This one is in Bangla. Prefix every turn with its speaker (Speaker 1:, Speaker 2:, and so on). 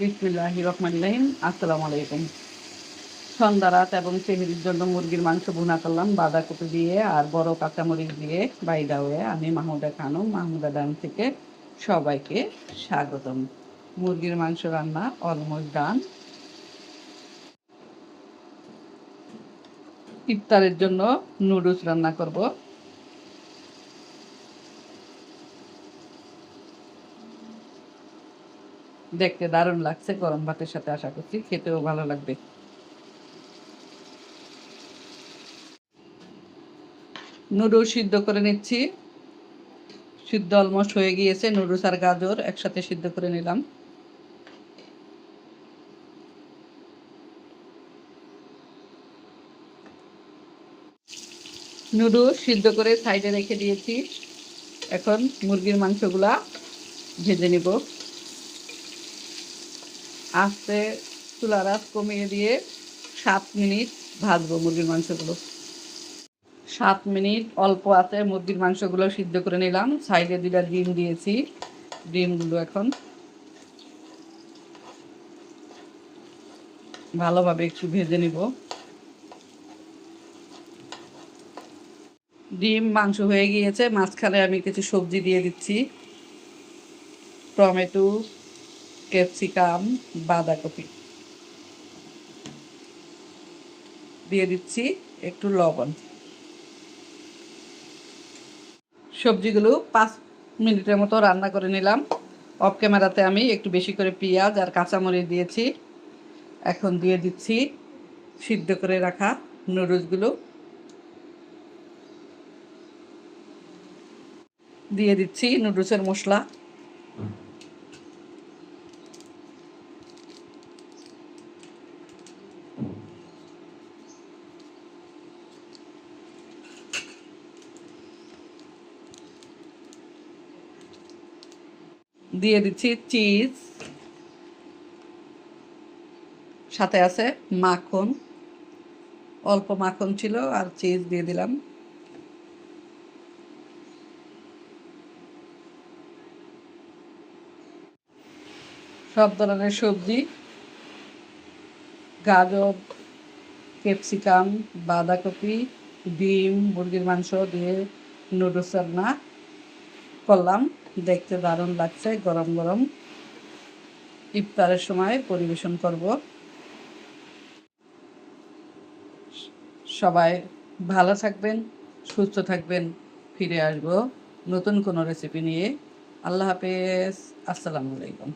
Speaker 1: বিসমিল্লাহির রহমানির রহিম। আসসালামু আলাইকুম। সন্ধ্যা রাত এবং সেহরির জন্য মুরগির মাংস ভুনা করলাম বাঁধাকপি দিয়ে আর বড় কাঁচামরিচ দিয়ে। বাইদা হয়ে আমি মাহমুদা খানম, মাহমুদা ডান থেকে সবাইকে স্বাগতম। মুরগির মাংস রান্না অলমোস্ট ডান। ইফতারের জন্য নুডলস রান্না করব। দেখতে দারুণ লাগছে, গরম ভাতের সাথে আশা করছি খেতেও ভালো লাগবে। নুডলস সিদ্ধ করে নিচ্ছি। সিদ্ধ অলমোস্ট হয়ে গিয়েছে। নুডলস আর গাজর একসাথে সিদ্ধ করে নিলাম। নুডলস সিদ্ধ করে সাইডে রেখে দিয়েছি। এখন মুরগির মাংসগুলা ভেজে নিব। আস্তে চুলার আঁচ কমিয়ে দিয়ে 7 মিনিট ভাজবো মুরগির মাংসগুলো। 7 মিনিট অল্প আঁচে মুরগির মাংসগুলো সিদ্ধ করে নিলাম। সাইডে 2টা ডিম দিয়েছি। ডিমগুলো এখন ভালোভাবে একটু ভেজে নিব। ডিম মাংস হয়ে গিয়েছে। মাঝখানে আমি কিছু সবজি দিয়ে দিচ্ছি। টমেটো, ক্যাপসিকাম, বাঁধাকপি দিয়ে দিচ্ছি একটু লবণ। সবজিগুলো 5 মিনিটের মতো রান্না করে নিলাম। অফ ক্যামেরাতে আমি একটু বেশি করে পেঁয়াজ আর কাঁচামরিচ দিয়েছি। এখন দিয়ে দিচ্ছি সিদ্ধ করে রাখা নুডলসগুলো। দিয়ে দিচ্ছি নুডলসের মশলা। দিয়ে দিচ্ছি চিজ, সাথে আছে মাখন। অল্প মাখন ছিল আর চিজ দিয়ে দিলাম। সব ধরনের সবজি, গাজর, ক্যাপসিকাম, বাঁধাকপি, ডিম, মুরগির মাংস দিয়ে নুডলস রান্না করলাম। দেখতে দারুণ লাগছে। গরম গরম ইফতারের সময় পরিবেশন করব। সবাই ভালো থাকবেন, সুস্থ থাকবেন। ফিরে আসবো নতুন কোনো রেসিপি নিয়ে। আল্লাহ হাফেজ। আসসালামু আলাইকুম।